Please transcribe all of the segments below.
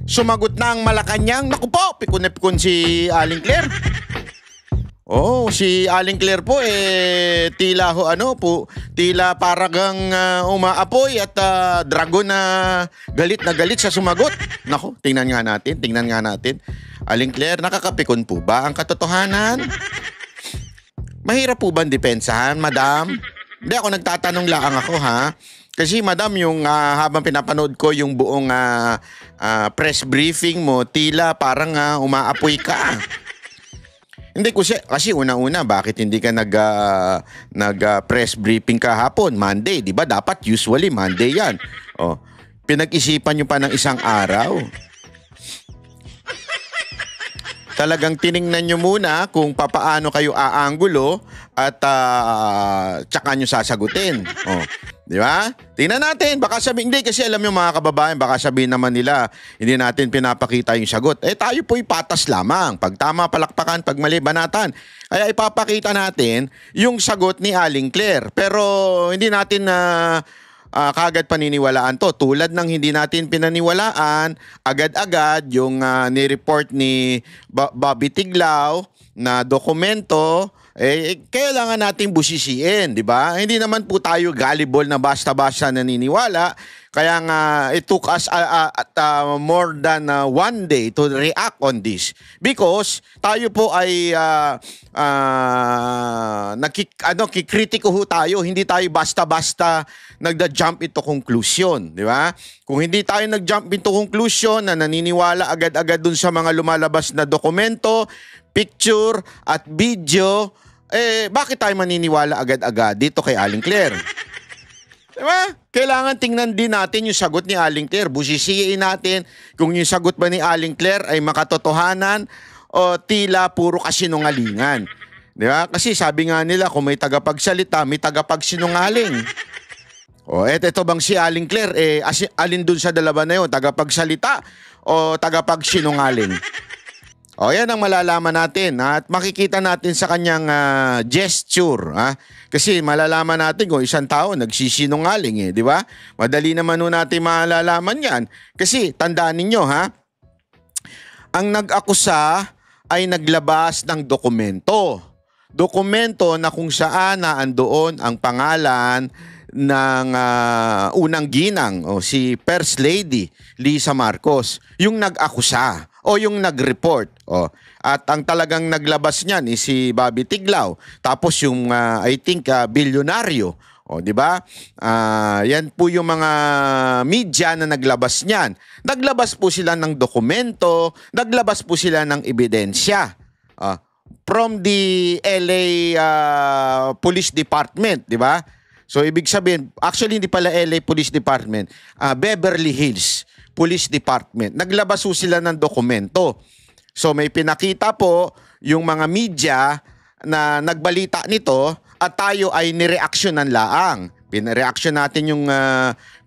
Sumagot na ang Malacanang. Naku po, pikon na pikon si Aling Claire. Oh, si Aling Claire po tila tila paragang umaapoy at dragon na galit sa sumagot. Nako, tingnan nga natin. Aling Claire, nakakapikon po ba ang katotohanan? Mahirap po ba depensahan, madam? Hindi, ako nagtatanong lang ako, ha? Kasi madam, yung habang pinapanood ko yung buong press briefing mo, tila parang umaapoy ka. Hindi kasi una-una, bakit hindi ka nag-press briefing kahapon? Monday, di ba? Dapat usually Monday yan. Oh, pinag-isipan nyo pa ng isang araw. Talagang tiningnan nyo muna kung papaano kayo aanggulo at tsaka nyo sasagutin. Oh, di ba? Tingnan natin. Baka sabihin, hindi kasi alam nyo mga kababayan, baka sabihin naman nila, hindi natin pinapakita yung sagot. Tayo po'y patas lamang. Pag tama, palakpakan. Pag mali, banatan. Kaya ipapakita natin yung sagot ni Aling Claire. Pero hindi natin kagad paniniwalaan to. Tulad ng hindi natin pinaniwalaan agad-agad yung ni-report ni Bobby Tiglao na dokumento, kailangan nating busisiin, di ba? Hindi naman po tayo gullible na basta-basta naniniwala. Kaya nga, it took us more than 1 day to react on this. Because tayo po ay kikritiko ho tayo. Hindi tayo basta-basta nagda-jump into conclusion, di ba? Kung hindi tayo nag-jump into conclusion na naniniwala agad-agad dun sa mga lumalabas na dokumento, picture at video, bakit tayo maniniwala agad-agad dito kay Aling Claire? Diba? Kailangan tingnan din natin yung sagot ni Aling Claire. Busisiin natin kung yung sagot ba ni Aling Claire ay makatotohanan o tila puro kasinungalingan. Diba? Kasi sabi nga nila, kung may tagapagsalita, may tagapagsinungaling. Ito bang si Aling Claire, alin dun sa dalawa na yun? Tagapagsalita o tagapagsinungaling? Yan ang malalaman natin at makikita natin sa kanyang gesture. Kasi malalaman natin kung isang tao nagsisinungaling, di ba? Madali naman natin malalaman yan. Kasi tandaan ninyo, ang nag-akusa ay naglabas ng dokumento. Dokumento na kung saan naandoon ang pangalan ng unang ginang si First Lady Lisa Marcos, yung nag-akusa o yung nag-report. At ang talagang naglabas niyan si Bobby Tiglao. Tapos yung I think bilyonaryo. Di ba? Yan po yung mga media na naglabas niyan. Naglabas po sila ng dokumento, naglabas po sila ng ebidensya. From the LA Police Department, di ba? So ibig sabihin, actually hindi pala LA Police Department, Beverly Hills Police Department. Naglabas po sila ng dokumento. So may pinakita po yung mga media na nagbalita nito at tayo ay nireaksyonan laang. Pinareaksyon natin yung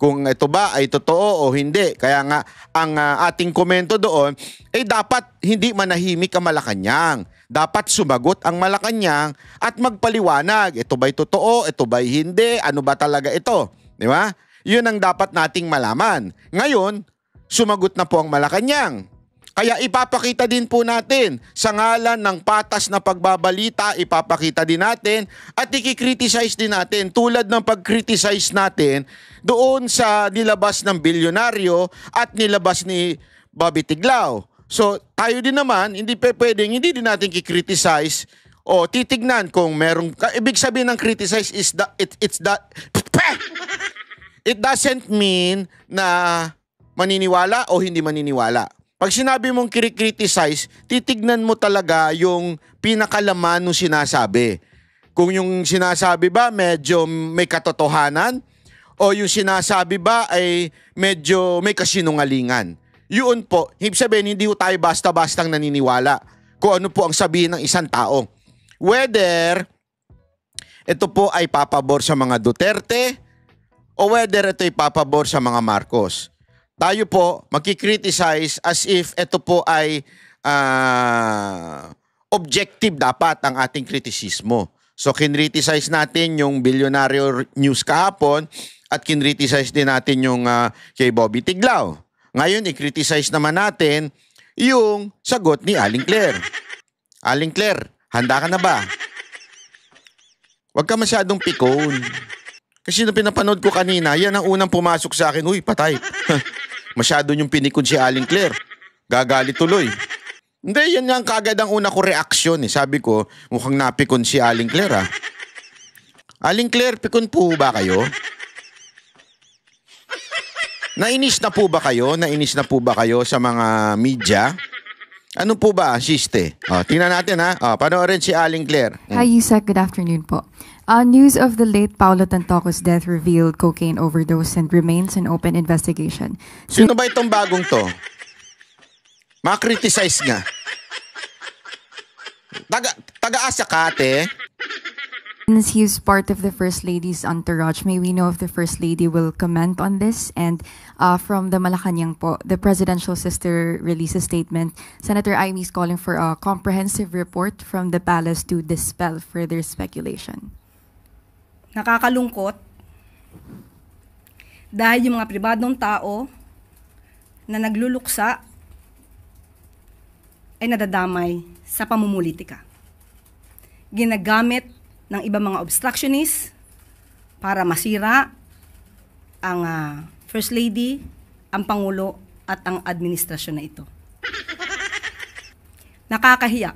kung ito ba ay totoo o hindi. Kaya nga ang ating komento doon ay dapat hindi manahimik ang Malacanang. Dapat sumagot ang Malacanang at magpaliwanag. Ito ba'y totoo? Ito ba'y hindi? Ano ba talaga ito? Di ba? Yun ang dapat nating malaman. Ngayon, sumagot na po ang Malacanang. Kaya ipapakita din po natin sa ngalan ng patas na pagbabalita, ipapakita din natin at ikikriticize din natin tulad ng pag-criticize natin doon sa nilabas ng bilyonaryo at nilabas ni Bobby Tiglao. So tayo din naman, hindi pwedeng, hindi din natin kikriticize o titignan kung merong, ibig sabihin ng criticize is that, it doesn't mean na maniniwala o hindi maniniwala. Pag sinabi mong kiri-criticize, titignan mo talaga yung pinakalaman ng sinasabi. Kung yung sinasabi ba medyo may katotohanan o yung sinasabi ba ay medyo may kasinungalingan. Yun po, ibig sabihin hindi po tayo basta-bastang naniniwala kung ano po ang sabihin ng isang tao. Whether ito po ay papabor sa mga Duterte o whether ito ay papabor sa mga Marcos. Tayo po makikriticize as if ito po ay objective dapat ang ating kritisismo. So kinriticize natin yung Billionaire News kahapon at kinriticize din natin yung kay Bobby Tiglao. Ngayon, i-criticize naman natin yung sagot ni Aling Claire. Aling Claire, handa ka na ba? Huwag ka masyadong pikon. Kasi nung pinapanood ko kanina, yan ang unang pumasok sa akin. Uy, patay. Masyado yung pinikon si Aling Claire. Gagalit tuloy. Hindi, yan nga kagad ang una ko reaksyon. Sabi ko, mukhang napikon si Aling Claire. Aling Claire, pikon po ba kayo? Nainis na po ba kayo? Nainis na po ba kayo sa mga media? Ano po ba, siste? Tingnan natin panoorin si Aling Claire. Hi, Yusek. Good afternoon po. News of the late Paolo Tantoco's death revealed cocaine overdose and remains an open investigation. Sino ba itong bagong to? Ma-criticize nga. Taga-asa ka, ate. Since he is part of the First Lady's entourage, may we know if the First Lady will comment on this? And from the Malacanang po, the presidential sister released a statement. Senator Amy is calling for a comprehensive report from the palace to dispel further speculation. Nakakalungkot dahil yung mga pribadong tao na nagluluksa ay nadadamay sa pamumulitika. Ginagamit ng ibang mga obstructionists para masira ang First Lady, ang Pangulo at ang administrasyon na ito. Nakakahiya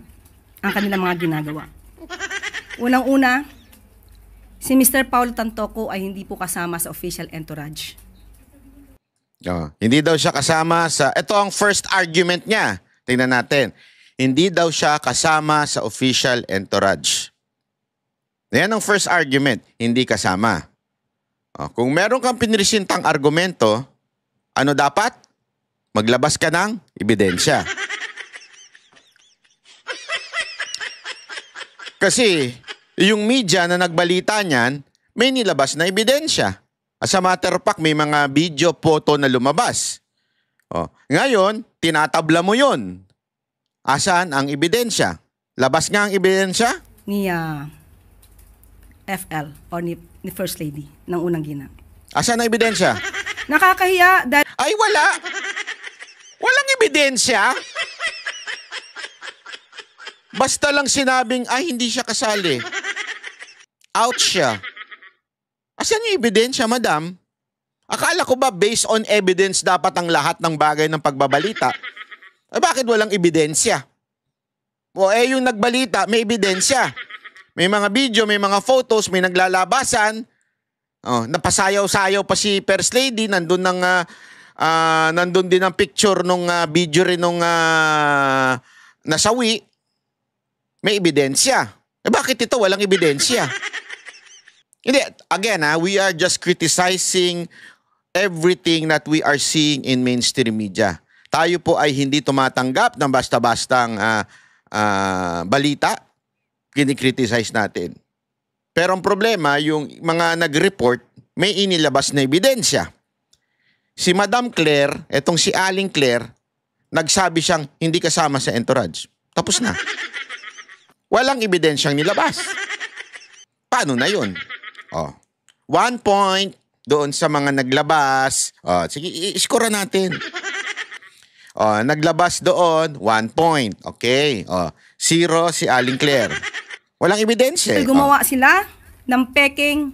ang kanilang mga ginagawa. Unang-una, si Mr. Paolo Tantoco ay hindi po kasama sa official entourage. Hindi daw siya kasama sa... Ito ang first argument niya. Tingnan natin. Hindi daw siya kasama sa official entourage. Yan ang first argument. Hindi kasama. Kung meron kang piniresentang argumento, ano dapat? Maglabas ka ng ebidensya. Kasi yung media na nagbalita niyan, may nilabas na ebidensya. As a matter of fact, may mga video, photo na lumabas. Ngayon, tinatabla mo yun. Asaan ang ebidensya? Labas nga ang ebidensya? Ni FL or ni First Lady ng unang ginang. Asaan ang ebidensya? Nakakahiya dahil... Ay, wala. Walang ebidensya. Basta lang sinabing, ay, hindi siya kasali. Out siya. Asan yung ebidensya, madam? Akala ko ba based on evidence dapat ang lahat ng bagay ng pagbabalita? Bakit walang ebidensya? Yung nagbalita, may ebidensya. May mga video, may mga photos, may naglalabasan. Napasayaw-sayaw pa si First Lady. Nandun din ang picture nung video rin nung nasawi. May ebidensya. Bakit ito walang ebidensya? Hindi, again, we are just criticizing everything that we are seeing in mainstream media. Tayo po ay hindi tumatanggap ng basta-bastang balita. Kini-criticize natin. Pero ang problema, yung mga nag-report, may inilabas na ebidensya. Si Madam Claire, etong si Aling Claire, nagsabi siyang hindi kasama sa entourage. Tapos na. Walang ebidensyang nilabas. Paano na yun? 1 point doon sa mga naglabas. Sige, i-score natin. Naglabas doon, 1 point. Okay. 0 si Aling Claire. Walang ebidensya. Gumawa sila ng peking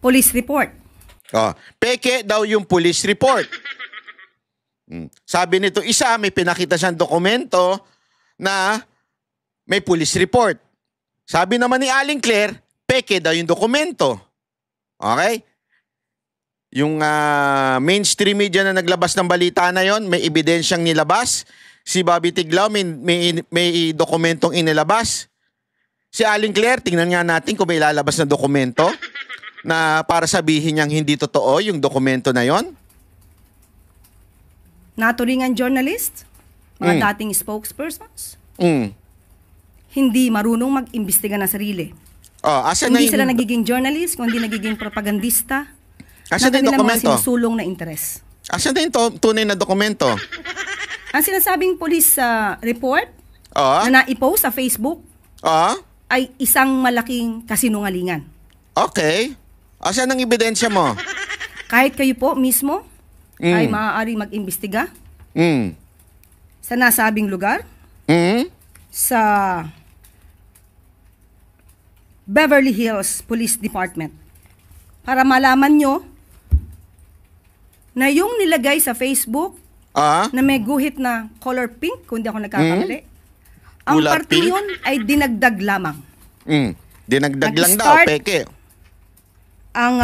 police report. Peke daw yung police report. Sabi nito, isa, may pinakita siyang dokumento na may police report. Sabi naman ni Aling Claire, peke daw yung dokumento. Okay? Yung mainstream media na naglabas ng balita na yon, may ebidensyang nilabas. Si Bobby Tiglao, may dokumentong inilabas. Si Aling Claire, tingnan nga natin kung may lalabas na dokumento na para sabihin niyang hindi totoo yung dokumento na yon. Naturingan journalist, mga dating spokespersons, hindi marunong mag-imbestiga ng sarili. Hindi sila nagiging journalist, kundi nagiging propagandista. Asan na yung dokumento? Mga sinusulong na interes. Asan na yung tunay na dokumento? Ang sinasabing police report na na-post sa Facebook ay isang malaking kasinungalingan. Okay. Asan ang ebidensya mo? Kahit kayo po mismo ay maaaring mag-imbestiga sa nasabing lugar, sa Beverly Hills Police Department, para malaman nyo na yung nilagay sa Facebook na may guhit na color pink, kung di ako nagkakamali, ang Kulay parting pink? yun ay dinagdag lamang. Dinagdag lang daw, Nag-start peke. Ang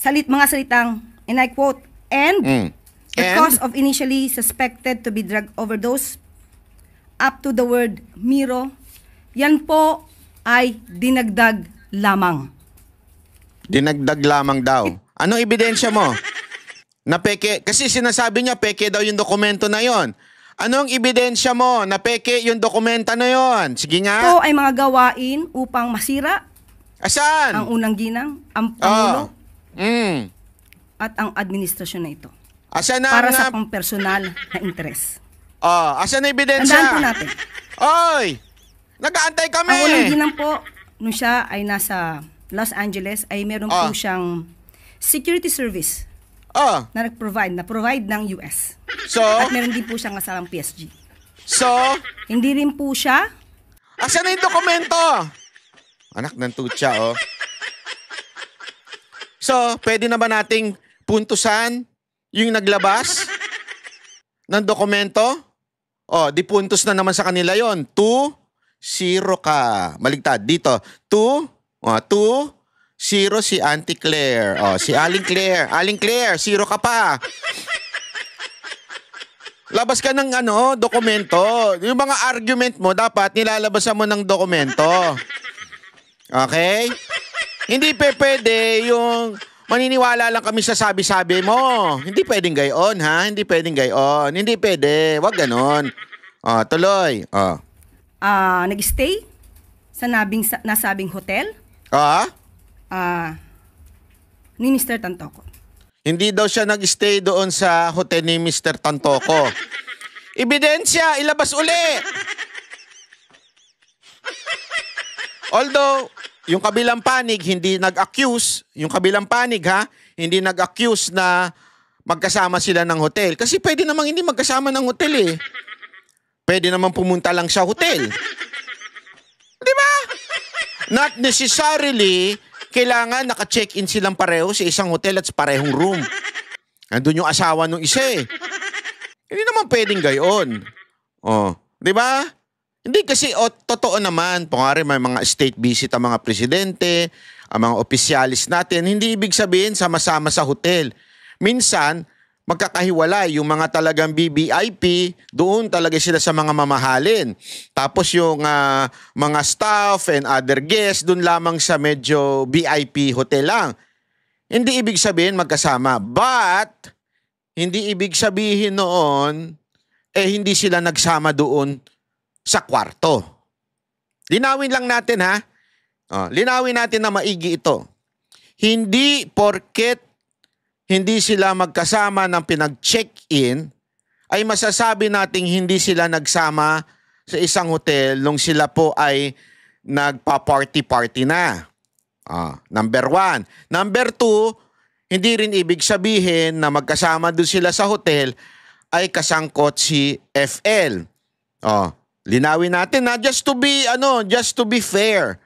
mga salitang, and I quote, and the And? cause of initially suspected to be drug overdose up to the word Miro, yan po ay dinagdag lamang. Dinagdag lamang daw. Anong ebidensya mo? Na peke, kasi sinasabi niya peke daw yung dokumento na yon. Anong ebidensya mo na peke yung dokumento na yon? Sige nga. Ito ay mga gawain upang masira Asan? ang unang ginang, ang Pangulo, at ang administrasyon na ito. Asan na? Para sa pang-personal na interes. Asan na ebidensya? Tandaan po natin. Oy! Nag-aantay kami! Ang unang ginang po, nung siya ay nasa Los Angeles, ay meron po siyang security service na provide ng US. So? At meron din po siyang kasamang PSG. So? Hindi rin po siya. Asan na yung dokumento? Anak ng tutsa, oh. So, pwede na ba nating puntusan yung naglabas ng dokumento? Di puntos na naman sa kanila yon. 2-0 ka. Maligtad. Dito. 2-0 si Auntie Claire. Si Aling Claire. Aling Claire, 0 ka pa. Labas ka ng dokumento. Yung mga argument mo, dapat nilalabasan mo ng dokumento. Okay? Hindi pwede yung maniniwala lang kami sa sabi-sabi mo. Hindi pwedeng gayon, ha? Hindi pwedeng gayon. Hindi pwede. Wag ganon. Tuloy. Nag-stay sa nasabing hotel ni Mr. Tantoco. Hindi daw siya nag-stay doon sa hotel ni Mr. Tantoco. Ebidensya, ilabas uli. Although, yung kabilang panig hindi nag-accuse, hindi nag-accuse na magkasama sila ng hotel. Kasi pwede namang hindi magkasama ng hotel eh. Pwede namang pumunta lang sa hotel. Di ba? Not necessarily kailangan naka-check-in silang pareho sa isang hotel at sa parehong room. Nandun yung asawa ng isa eh. Hindi naman pwedeng gayon. Di ba? Hindi kasi, totoo naman, pangari may mga state visit ang mga presidente, ang mga opisyalis natin, hindi ibig sabihin sama-sama sa hotel. Minsan, magkakahiwalay yung mga talagang BBIP, doon talaga sila sa mga mamahalin. Tapos yung mga staff and other guests, doon lamang sa medyo VIP hotel lang. Hindi ibig sabihin magkasama. But, hindi ibig sabihin noon, hindi sila nagsama doon sa kwarto. Linawin lang natin ha. Linawin natin na maigi ito. Hindi porket hindi sila magkasama ng pinag-check-in ay masasabi nating hindi sila nagsama sa isang hotel nung sila po ay nagpa-party-party na. Number 1. Number 2, hindi rin ibig sabihin na magkasama doon sila sa hotel ay kasangkot si FL. Linawin natin na just to be fair.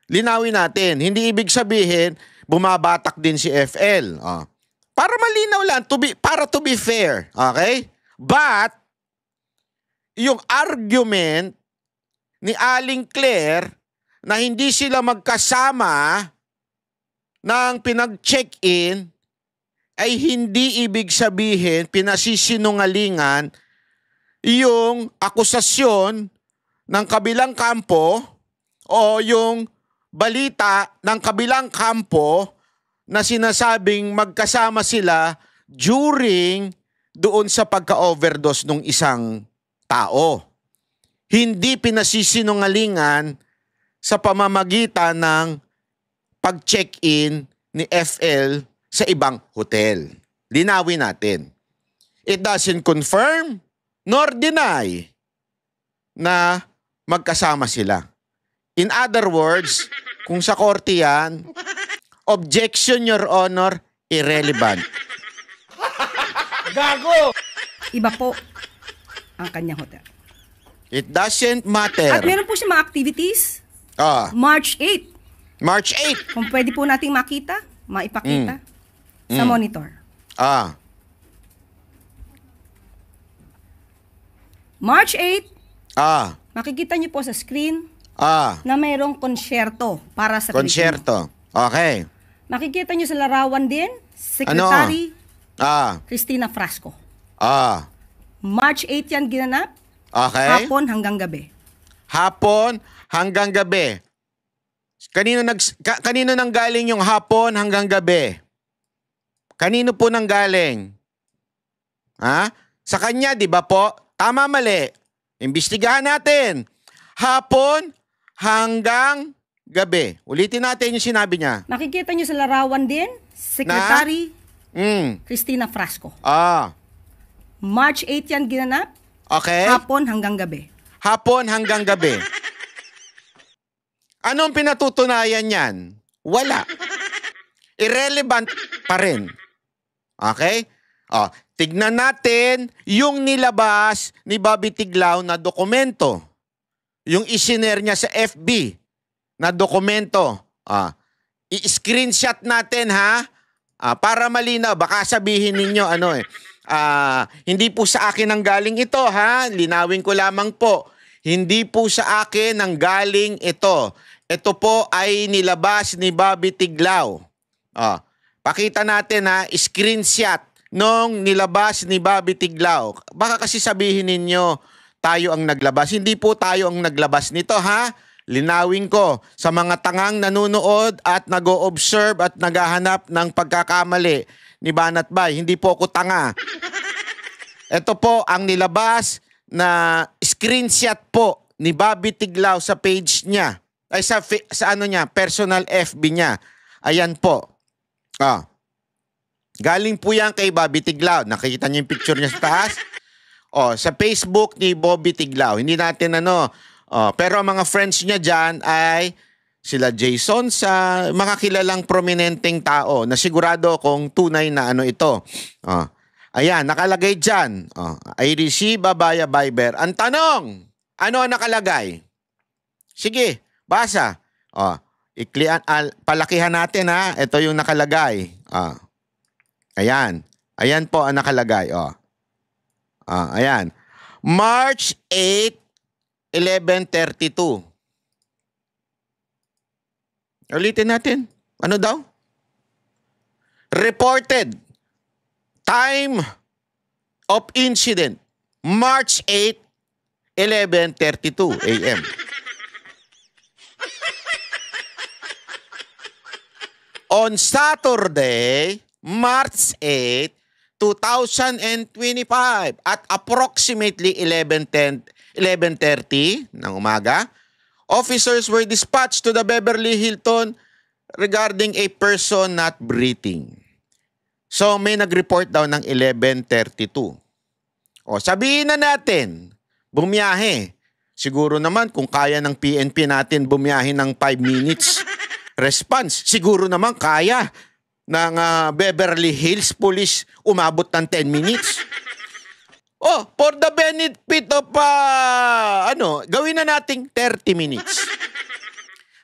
Linawin natin. Hindi ibig sabihin bumabatak din si FL. Para malinaw lang, para to be fair. Okay? But, yung argument ni Aling Claire na hindi sila magkasama ng pinag-check-in ay hindi ibig sabihin pinasisinungalingan yung akusasyon ng kabilang kampo o yung balita ng kabilang kampo na sinasabing magkasama sila during doon sa pagka-overdose ng isang tao. Hindi pinasisinungalingan sa pamamagitan ng pag-check-in ni FL sa ibang hotel. Linawin natin. It doesn't confirm nor deny na magkasama sila. In other words, kung sa korte yan, objection, Your Honor, irrelevant. Gago! Iba po ang kanyang hotel. It doesn't matter. At meron po siya mga activities. March 8. March 8. Kung pwede po nating maipakita sa monitor. March 8. Makikita niyo po sa screen na mayroong konsyerto para sa konsyerto. Okay. Makikita niyo sa larawan din, Secretary Cristina Frasco. March 8 yan ginanap. Okay. Hapon hanggang gabi. Hapon hanggang gabi. Kanino nang galing yung hapon hanggang gabi? Kanino po nang galing? Sa kanya, di ba po? Tama, mali. Imbestigahan natin. Hapon hanggang gabi. Ulitin natin yung sinabi niya. Makikita niyo sa larawan din, Secretary Cristina Frasco. March 8 yan ginanap. Okay. Hapon hanggang gabi. Hapon hanggang gabi. Anong pinatutunayan niyan? Wala. Irrelevant pa rin. Okay? Tignan natin yung nilabas ni Bobby Tiglao na dokumento. Yung isinare niya sa FB na dokumento. I-screenshot natin para malinaw. Baka sabihin ninyo hindi po sa akin ang galing ito Linawin ko lamang po. Hindi po sa akin ang galing ito. Ito po ay nilabas ni Bobby Tiglao. Pakita natin screenshot nung nilabas ni Bobby Tiglao. Baka kasi sabihin ninyo tayo ang naglabas. Hindi po tayo ang naglabas nito Linawin ko sa mga tangang nanonood at nag-o-observe at naghahanap ng pagkakamali ni Banat Bay. Hindi po ako tanga. Ito po ang nilabas na screenshot po ni Bobby Tiglao sa page niya. Ay sa personal FB niya. Ayan po. Galing po yan kay Bobby Tiglao. Nakikita niyo yung picture niya sa taas? Sa Facebook ni Bobby Tiglao. Hindi natin pero ang mga friends niya dyan ay sila Jason sa mga kilalang prominenteng tao na sigurado kung tunay na ito. Ayan, nakalagay dyan. I receive a via Viber. Ang tanong, ano ang nakalagay? Sige, basa. Palakihan natin Ito yung nakalagay. Ayan. Ayan po ang nakalagay. Ayan. March 8, 11:32. Ulitin natin. Ano daw? Reported time of incident, March 8, 11:32 a.m. On Saturday, March 8, 2025 at approximately 11:30 ng umaga, officers were dispatched to the Beverly Hilton regarding a person not breathing. So may nag-report daw ng 11:32. Sabihin na natin, bumiyahe. Siguro naman kung kaya ng PNP natin bumiyahe ng 5 minutes response, siguro naman kaya ng Beverly Hills Police umabot ng 10 minutes. For the benefit of, gawin na nating 30 minutes.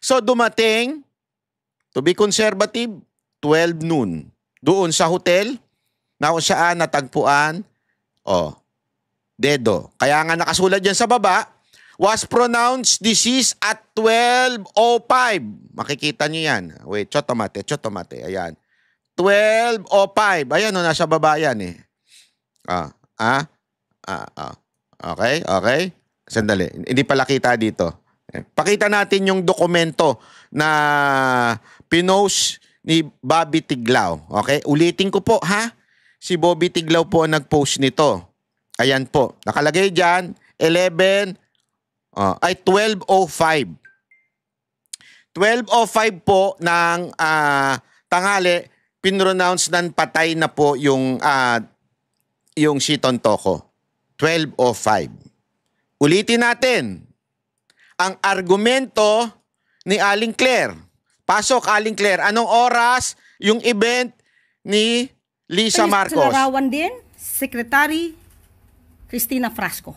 So dumating, to be conservative, 12 noon. Doon sa hotel, na kung saan natagpuan, dedo. Kaya nga nakasulat dyan sa baba, was pronounced deceased at 12:05. Makikita nyo yan. Wait, chotomate. Ayan. 12:05. Ayan, nasa baba yan Okay. Sandali. Hindi pala kita dito. Pakita natin yung dokumento na pinost ni Bobby Tiglao. Okay? Ulitin ko po, Si Bobby Tiglao po ang nag-post nito. Ayan po. Nakalagay dyan, 12:05. 12:05 po ng tanghali, pinronounce ng patay na po yung si Tontoco. 12:05. Ulitin natin. Ang argumento ni Aling Claire. Pasok, Aling Claire. Anong oras yung event ni Lisa Marcos? Sa larawan din, Secretary Cristina Frasco.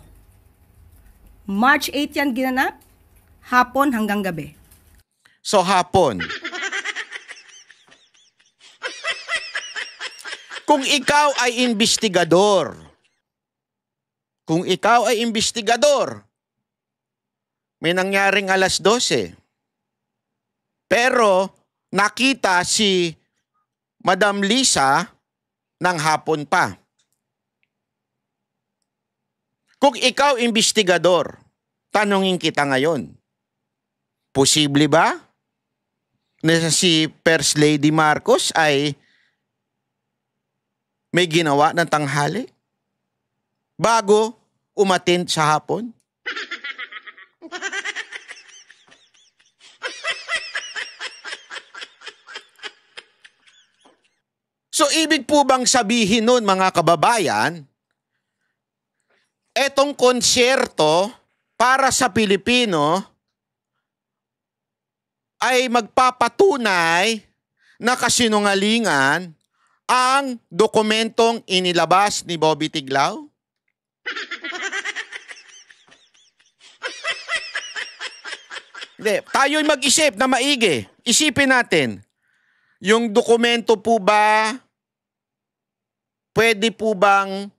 March 8 yan ginanap, hapon hanggang gabi. So hapon. Kung ikaw ay investigador, may nangyaring alas 12, pero nakita si Madam Lisa ng hapon pa. Kung ikaw investigador, tanungin kita ngayon, posible ba na si First Lady Marcos ay may ginawa ng tanghali bago umattend sa hapon? So, ibig po bang sabihin nun, mga kababayan, etong konsyerto para sa Pilipino ay magpapatunay na kasinungalingan ang dokumentong inilabas ni Bobby Tiglao? Hindi, tayo'y mag-isip na maigi. Isipin natin, yung dokumento po ba, pwede po bang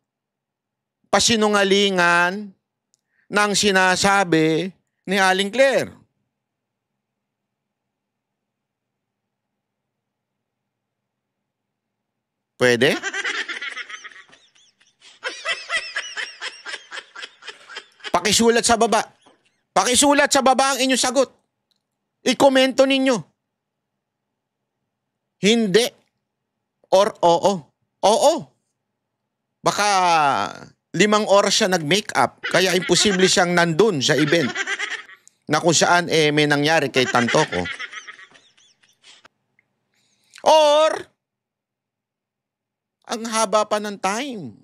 pasinungalingan ng sinasabi ni Aling Claire? Pwede? Pakisulat sa baba. Pakisulat sa baba ang inyong sagot. I-komento ninyo. Hindi. Or oo. Oo. Baka 5 oras siya nag-makeup, kaya imposible siyang nandun sa event na kung saan may nangyari kay Tantoco. Or ang haba pa ng time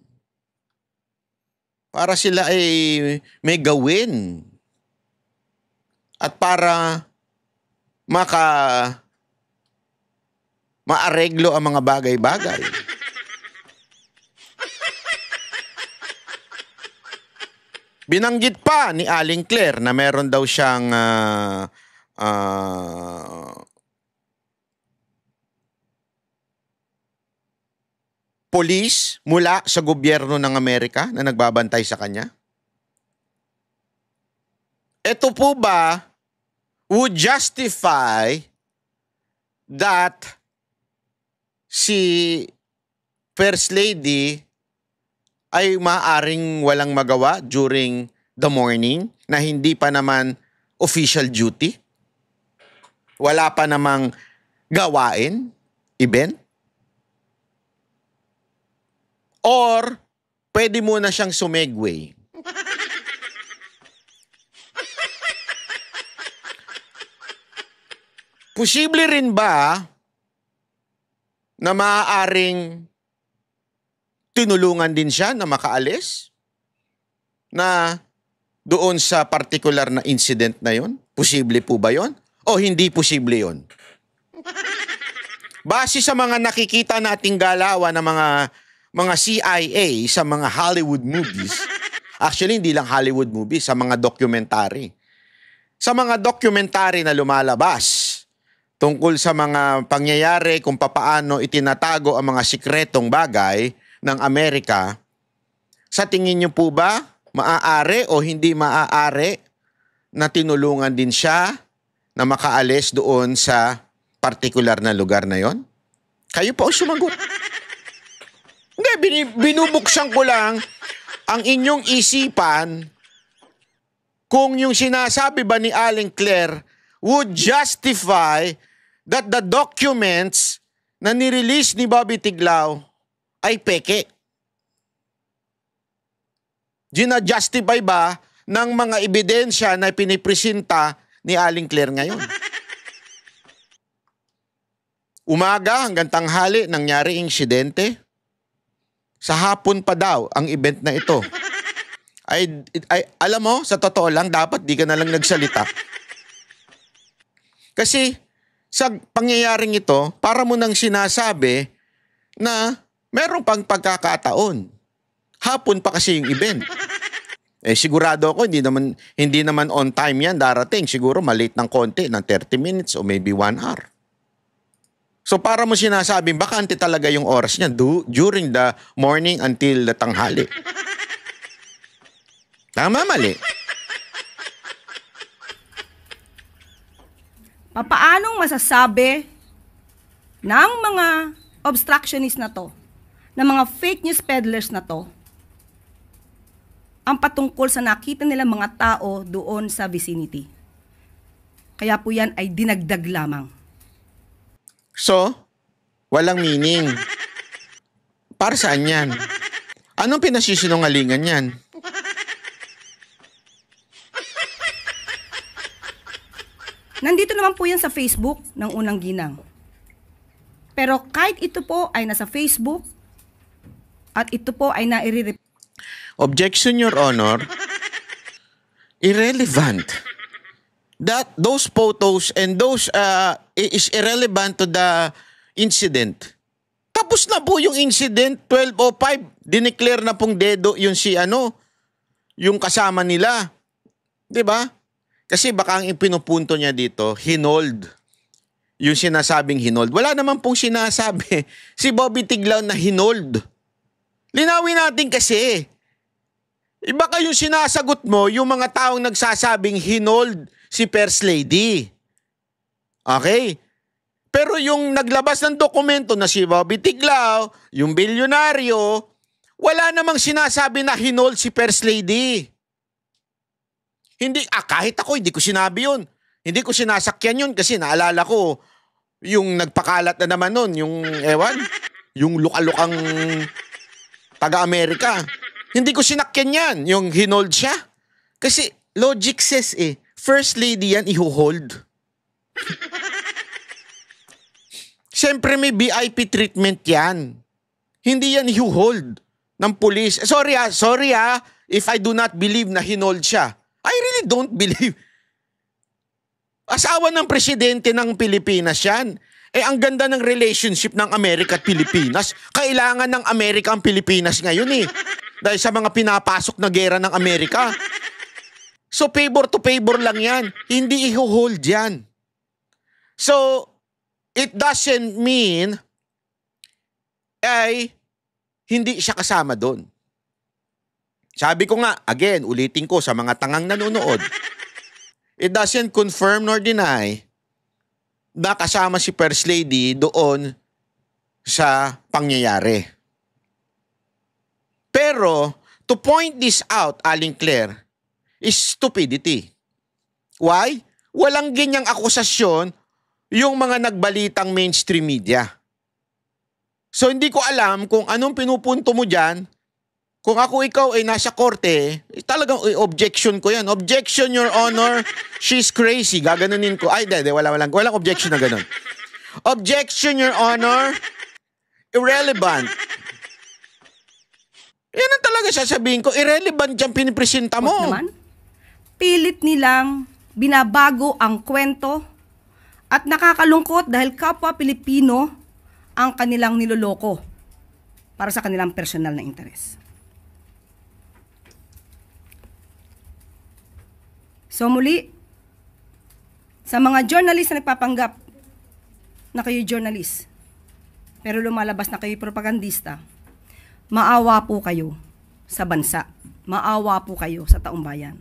para sila ay may gawin at para maareglo ang mga bagay-bagay. Binanggit pa ni Aling Claire na meron daw siyang police mula sa gobyerno ng Amerika na nagbabantay sa kanya. Ito po ba would justify that si First Lady ay maaaring walang magawa during the morning na hindi pa naman official duty? Wala pa namang gawain, event? Or pwede muna siyang sumegway? Posible rin ba na maaaring tinulungan din siya na makaalis na doon sa particular na incident na yon? Posible po ba yon? O hindi posible yon? Base sa mga nakikita nating galawan ng mga CIA sa mga Hollywood movies, actually hindi lang Hollywood movies, sa mga documentary. Sa mga documentary na lumalabas tungkol sa mga pangyayari kung papaano itinatago ang mga sikretong bagay ng Amerika, sa tingin niyo po ba maaari o hindi maaari na tinulungan din siya na makaalis doon sa partikular na lugar na yon? Kayo po sumagot. Hindi, binubuksan ko lang ang inyong isipan kung yung sinasabi ba ni Aling Claire would justify that the documents na nirelease ni Bobby Tiglao ay peke. Gina-justify ba ng mga ebidensya na pinipresenta ni Aling Claire ngayon? Umaga hanggang tanghali nangyari insidente. Sa hapon pa daw ang event na ito. Ay, alam mo, sa totoo lang, dapat di ka na lang nagsalita. Kasi sa pangyayaring ito, para mo nang sinasabi na meron pang pagkakataon Hapon pa kasi yung event. Sigurado ako hindi naman on time yan darating. Siguro malate ng konti, ng 30 minutes o maybe 1 hour. So para mo sinasabing bakante talaga yung oras niya during the morning until the tanghali. Tama, mali. Papaanong masasabi ng mga obstructionist na to, ng mga fake news peddlers na to, ang patungkol sa nakita nilang mga tao doon sa vicinity? Kaya po yan ay dinagdag lamang. So, walang meaning. Para saan yan? Anong pinasisinungalingan yan? Nandito naman po yan sa Facebook ng unang ginang. Pero kahit ito po ay nasa Facebook at ito po ay nai-report. Objection, Your Honor. Irrelevant. Those photos and those is irrelevant to the incident. Tapos na po yung incident, 12:05. Dineclare na pong dedo yung yung kasama nila. 'Di ba? Kasi baka ang ipinupunto niya dito, hinold. Yung sinasabing hinold. Wala naman pong sinasabi si Bobby Tiglao na hinold. Linawin natin kasi. Iba kayong sinasagot mo yung mga taong nagsasabing hinold si First Lady. Okay? Pero yung naglabas ng dokumento na si Bobby Tiglao, yung bilyonaryo, wala namang sinasabi na hinold si First Lady. Kahit ako, hindi ko sinabi yun. Hindi ko sinasakyan yun kasi naalala ko yung nagpakalat na naman nun, yung lukalukang taga-Amerika. Hindi ko sinakyan yan, yung hinold siya. Kasi logic says First Lady yan, iho-hold. Siyempre may VIP treatment yan. Hindi yan iho-hold ng pulis. Sorry if I do not believe na hinold siya. I really don't believe. Asawa ng presidente ng Pilipinas yan. Ang ganda ng relationship ng Amerika at Pilipinas. Kailangan ng Amerika ang Pilipinas ngayon dahil sa mga pinapasok na gera ng Amerika. So favor to favor lang yan. Hindi i-hold yan. So, it doesn't mean hindi siya kasama doon. Sabi ko nga, again, ulitin ko sa mga tangang nanonood, it doesn't confirm nor deny na kasama si First Lady doon sa pangyayari. Pero, to point this out, Aling Claire, is stupidity. Why? Walang ganyang akusasyon yung mga nagbalitang mainstream media. So, hindi ko alam kung anong pinupunto mo dyan. Kung ikaw ay nasa korte, talagang objection ko yan. Objection, Your Honor, she's crazy. Gaganunin ko. Walang objection na ganun. Objection, Your Honor, irrelevant. Yan ang talaga sasabihin ko. Irrelevant dyan pinipresenta mo. Naman, pilit nilang binabago ang kwento at nakakalungkot dahil kapwa Pilipino ang kanilang niloloko para sa kanilang personal na interes. So muli, sa mga journalist na nagpapanggap na kayo journalist, pero lumalabas na kayo propagandista, maawa po kayo sa bansa. Maawa po kayo sa taong bayan.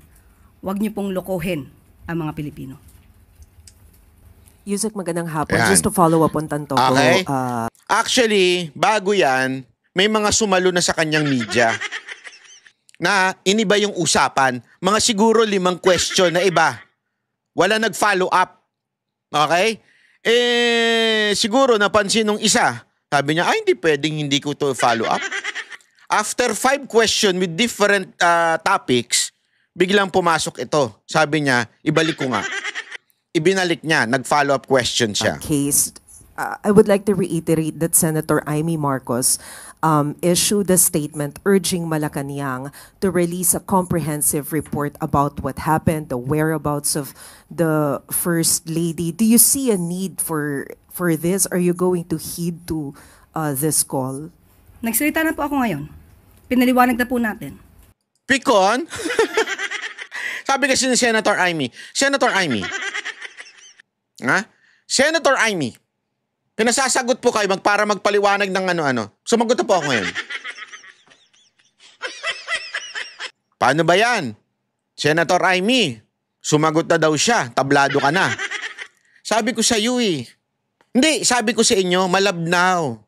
Huwag niyo pong lokohin ang mga Pilipino. Yusek, magandang hapon. Ayan. Just to follow up on Tanto. Okay. Actually, bago yan, may mga sumalo na sa kanyang media na iniba yung usapan. Mga siguro 5 question na iba. Wala nag-follow up. Okay? Siguro napansin nung isa. Sabi niya, hindi pwedeng hindi ko to follow up. After 5 question with different topics, biglang pumasok ito. Sabi niya, ibalik ko nga. Ibinalik niya, nag-follow up question siya. Case, I would like to reiterate that Senator Amy Marcos issued a statement urging Malacanang to release a comprehensive report about what happened, the whereabouts of the First Lady. Do you see a need for this? Are you going to heed to this call? Nagsalita na po ako ngayon. Pinaliwanag na po natin. Pikon? Sabi kasi ni Senator Amy, ha? Senator Amy, pinasasagot po kayo para magpaliwanag ng ano-ano. Sumagot na po ako ngayon. Paano ba yan? Senator Amy, sumagot na daw siya, tablado ka na. Sabi ko sa iyo Hindi, sabi ko sa inyo, malabnaw.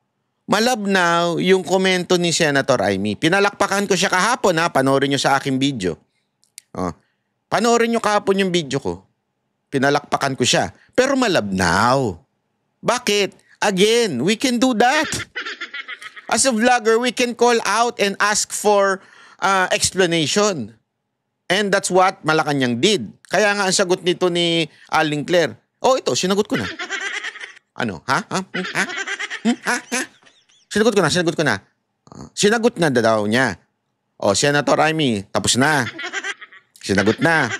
Malabnaw yung komento ni Senator Amy. Pinalakpakan ko siya kahapon panoorin nyo sa aking video. Panoorin nyo kahapon yung video ko. Pinalakpakan ko siya. Pero malabnaw. Bakit? Again, we can do that. As a vlogger, we can call out and ask for explanation. And that's what Malacanang did. Kaya nga ang sagot nito ni Aling Claire, ito, sinagot ko na. Ano? Ha? Sinagot ko na. Sinagot na daw niya. Senator Amy, tapos na. Sinagot na.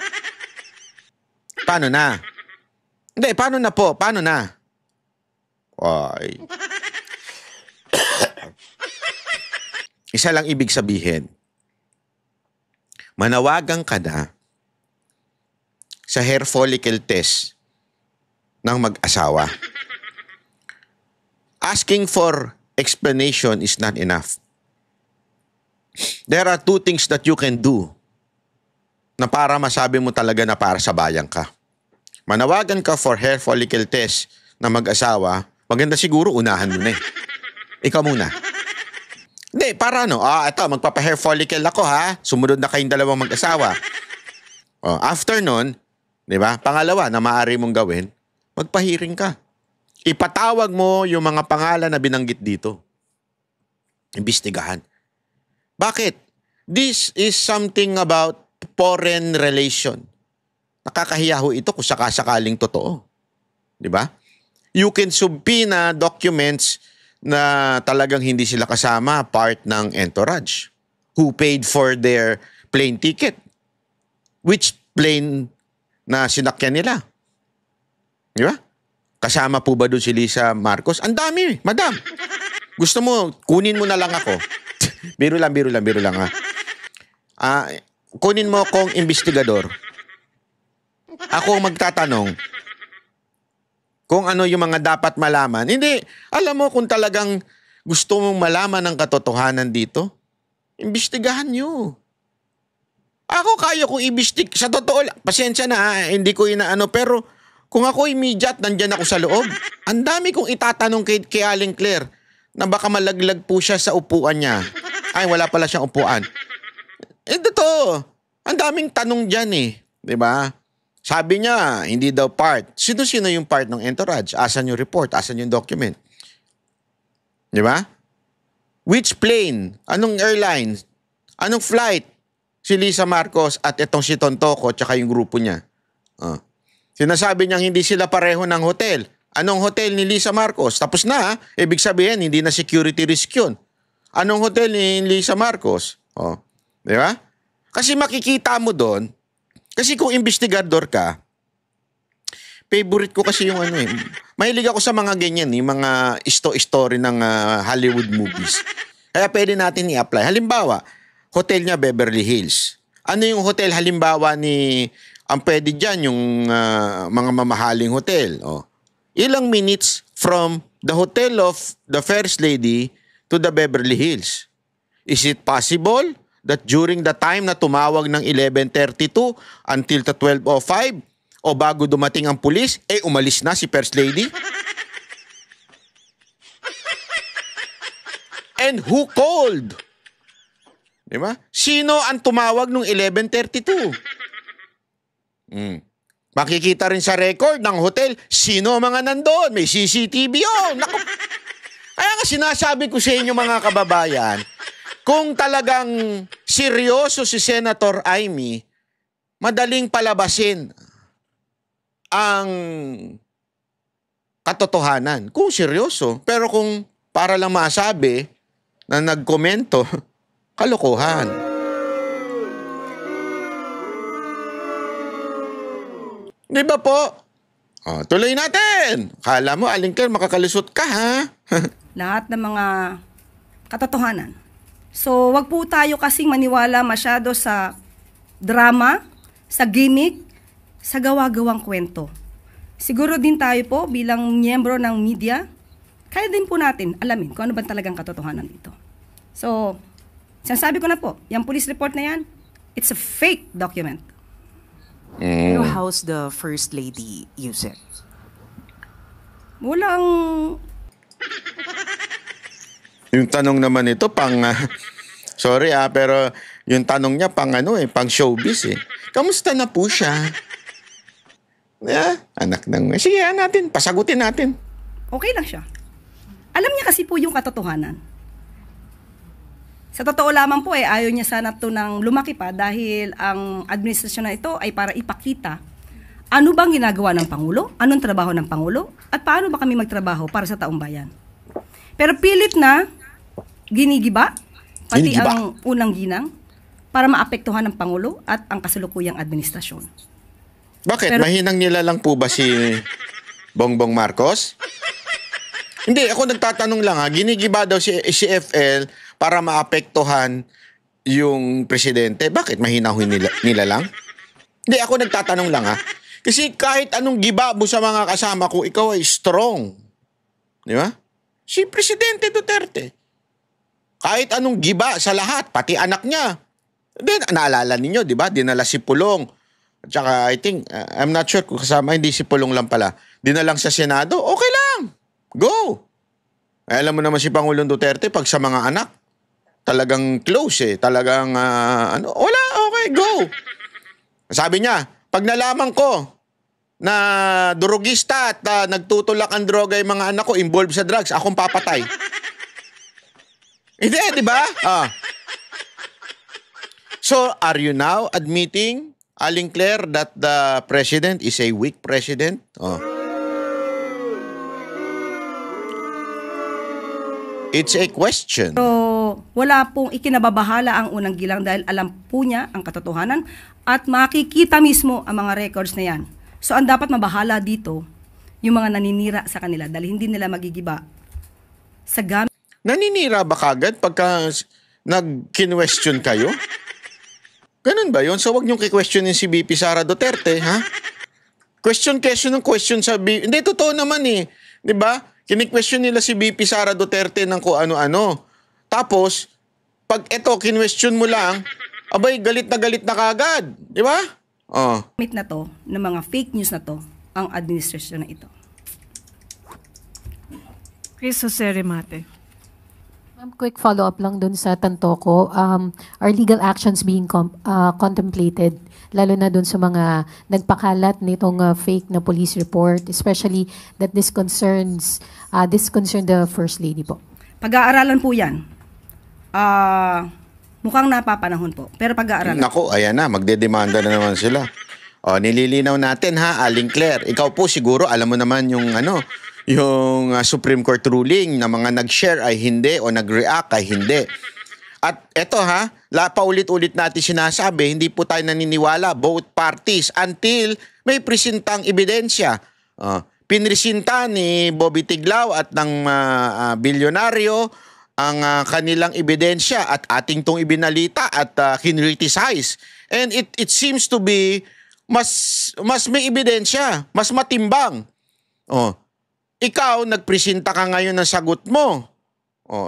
Paano na? Hindi, paano na po? Paano na? Ay. Isa lang ibig sabihin. Manawagan ka na sa hair follicle test ng mag-asawa. Asking for explanation is not enough. There are two things that you can do na para masabi mo talaga na para sa bayan ka. Manawagan ka for hair follicle test na mag-asawa, maganda siguro unahan mo na Ikaw muna. Hindi, para ito, magpapa-hair follicle ako Sumunod na kayong dalawang mag-asawa. After nun, di ba, pangalawa na maaari mong gawin, magpahiring ka. Ipatawag mo yung mga pangalan na binanggit dito. Imbestigahan. Bakit? This is something about foreign relation. Nakakahiya ito kung sakasakaling totoo. Di ba? You can subpoena documents na talagang hindi sila kasama part ng entourage who paid for their plane ticket. Which plane na sinakyan nila? Di ba? Kasama po ba doon si Lisa Marcos? Ang dami, madam. Gusto mo, kunin mo na lang ako. Biro lang kunin mo akong investigador. Ako ang magtatanong kung ano yung mga dapat malaman. Hindi, alam mo kung talagang gusto mong malaman ang katotohanan dito, imbestigahan nyo. Ako kaya kong ibistig. Sa totoo lang, pasensya na hindi ko inaano, pero kung ako immediate, nandyan ako sa loob. Ang dami kong itatanong kay Aling Claire na baka malaglag po siya sa upuan niya. Ay, wala pala siyang upuan. Totoo. Ang daming tanong dyan Diba? Sabi niya, hindi daw part. Sino-sino yung part ng entourage? Asan yung report? Asan yung document? Diba? Which plane? Anong airline? Anong flight? Si Lisa Marcos at itong si Tontoco tsaka yung grupo niya. Sinasabi niyang hindi sila pareho ng hotel. Anong hotel ni Lisa Marcos? Tapos na, ibig sabihin, hindi na security risk yun. Anong hotel ni Lisa Marcos? Di ba? Kasi makikita mo doon, kasi kung investigador ka, favorite ko kasi yung mahilig ako sa mga ganyan, mga story ng Hollywood movies. Kaya pwede natin i-apply. Halimbawa, hotel niya Beverly Hills. Ano yung hotel halimbawa ang pwede dyan, yung mga mamahaling hotel. Ilang minutes from the hotel of the First Lady to the Beverly Hills. Is it possible that during the time na tumawag ng 11:32 until the 12:05 o bago dumating ang pulis, umalis na si First Lady? And who called? Diba? Sino ang tumawag nung 11:32? Makikita rin sa record ng hotel, sino ang mga nandoon? May CCTV yun. Naku. Kaya nga sinasabi ko sa inyo mga kababayan, kung talagang seryoso si Senator Amy, madaling palabasin ang katotohanan. Kung seryoso. Pero kung para lang masabi na nagkomento, kalokohan. Di ba po? Tuloy natin. Kala mo, Aling Claire, makakalusot ka, ha? Lahat ng mga katotohanan So, wag po tayo kasing maniwala masyado sa drama, sa gimmick, sa gawa-gawang kwento. Siguro din tayo po bilang miyembro ng media, kaya din po natin alamin kung ano ba talagang katotohanan dito. So, sinasabi ko na po, yung police report na yan, it's a fake document. Pero how's the First Lady use it? Walang... Yung tanong naman ito pang sorry pero yung tanong niya pang pang showbiz eh. Kamusta na po siya? Anak ng sige natin, pasagutin natin. Okay lang siya. Alam niya kasi po yung katotohanan. Sa totoo lamang po ayaw niya sana to nang lumaki pa dahil ang administrasyon na ito ay para ipakita ano bang ginagawa ng Pangulo, anong trabaho ng Pangulo, at paano ba kami magtrabaho para sa taong bayan. Pero pilit na ginigiba, pati ang unang ginang, para maapektuhan ng Pangulo at ang kasalukuyang administrasyon. Bakit? Mahinang nila lang po ba si Bongbong Marcos? Hindi, ako nagtatanong lang ginigiba daw si FL para maapektuhan yung presidente. Bakit mahinahin nila lang? Hindi, ako nagtatanong lang Kasi kahit anong giba mo sa mga kasama ko, ikaw ay strong. Di ba? Si Presidente Duterte. Kahit anong giba sa lahat, pati anak niya. Then, naalala ninyo, di ba? Dinala si Pulong. At saka, I think, I'm not sure kung kasama, hindi si Pulong lang pala. Dinalang sa Senado, okay lang. Go. Alam mo naman si Pangulong Duterte, pag sa mga anak, talagang close Talagang, wala, okay, go. Sabi niya, pag nalaman ko na drogista at nagtutulak ang droga yung mga anak ko, involved sa drugs, akong papatay. Hindi, di ba? So, are you now admitting, Aling Claire, that the president is a weak president? It's a question. So, wala pong ikinababahala ang unang gilang dahil alam po niya ang katotohanan at makikita mismo ang mga records na yan. So, ang dapat mabahala dito, yung mga naninira sa kanila dahil hindi nila magigiba sa gamit. Naninira ba kagad pagka nag-question kayo? Ganun ba yun? So, wag niyong ki-questionin si BP Sara Duterte, Question ng question sa BP. Hindi, totoo naman Di ba? Kini-question nila si BP Sara Duterte ng kung ano-ano. Tapos, pag ito, kinwestiyon mo lang, abay, galit na kagad. Di ba? Gamit na to, ng mga fake news na to, ang administrasyon na ito. Chris Jose Remate. Quick follow-up lang dun sa tanto ko. Are legal actions being contemplated, lalo na dun sa mga nagpakalat nitong fake na police report, especially that this concern the First Lady po? Pag-aaralan po yan. Mukhang napapanahon po. Pero pag-aaralan. Naku, ayan na, magdedemanda na naman sila. Nililinaw natin Aling Claire. Ikaw po siguro, alam mo naman yung Supreme Court ruling na mga nag-share ay hindi o nag-react ay hindi. At eto paulit-ulit natin sinasabi, hindi po tayo naniniwala both parties until may presintang ebidensya. Pinresinta ni Bobby Tiglao at ng bilyonaryo ang kanilang ebidensya at ating tong ibinalita at kinriticize. And it seems to be mas may ebidensya, mas matimbang. Ikaw, nagpresenta ka ngayon ng sagot mo.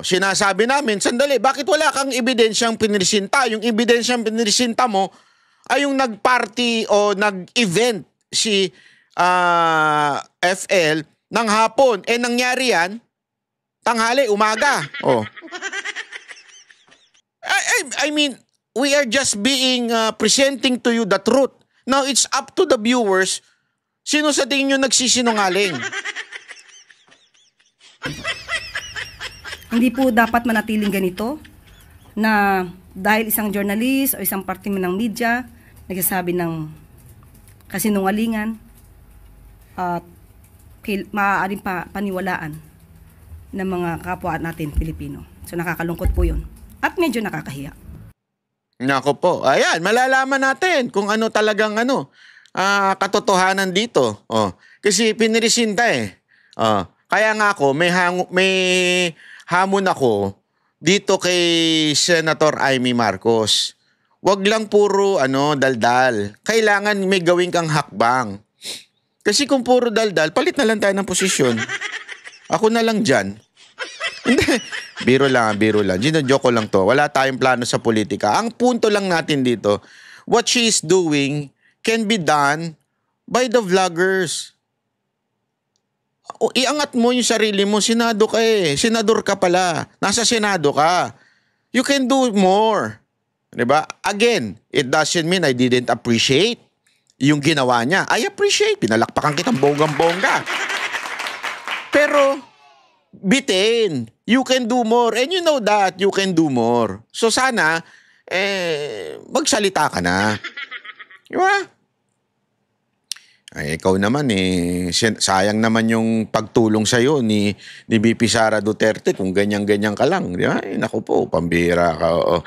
Sinasabi namin, sandali, bakit wala kang ebidensyang pinresinta? Yung ebidensyang pinresinta mo ay yung nag-party o nag-event si FL ng hapon. Nangyari yan, tanghali, umaga. I mean, we are just presenting to you the truth. Now, it's up to the viewers, sino sa tingin nyo nagsisinungaling? Hindi po dapat manatiling ganito na dahil isang journalist o isang parte ng media nagsasabi ng kasinungalingan at maaaring paniwalaan ng mga kapwa natin Pilipino. So nakakalungkot po yun. At medyo nakakahiya. Nako po. Ayan, malalaman natin kung ano talagang katotohanan dito. Kasi pinirisinta Kaya nga ako, may hamon ako dito kay Senator Amy Marcos. Wag lang puro daldal. Kailangan may gawin kang hakbang. Kasi kung puro daldal, palit na lang tayo ng posisyon. Ako na lang dyan. Hindi. Biro lang. Gino-joke ko lang to. Wala tayong plano sa politika. Ang punto lang natin dito, what she is doing can be done by the vloggers. Iangat mo yung sarili mo. Senado ka eh. Senador ka pala. Nasa Senado ka. You can do more. Diba? Again, it doesn't mean I didn't appreciate yung ginawa niya. I appreciate. Pinalakpakan kitang bonggang-bongga. Pero, bitin. You can do more. And you know that you can do more. So sana, magsalita ka na. Diba? Ay, ikaw naman sayang naman yung pagtulong sa'yo ni VP Sara Duterte kung ganyan-ganyan ka lang. Di ba? Naku po, pambira ka. Oo.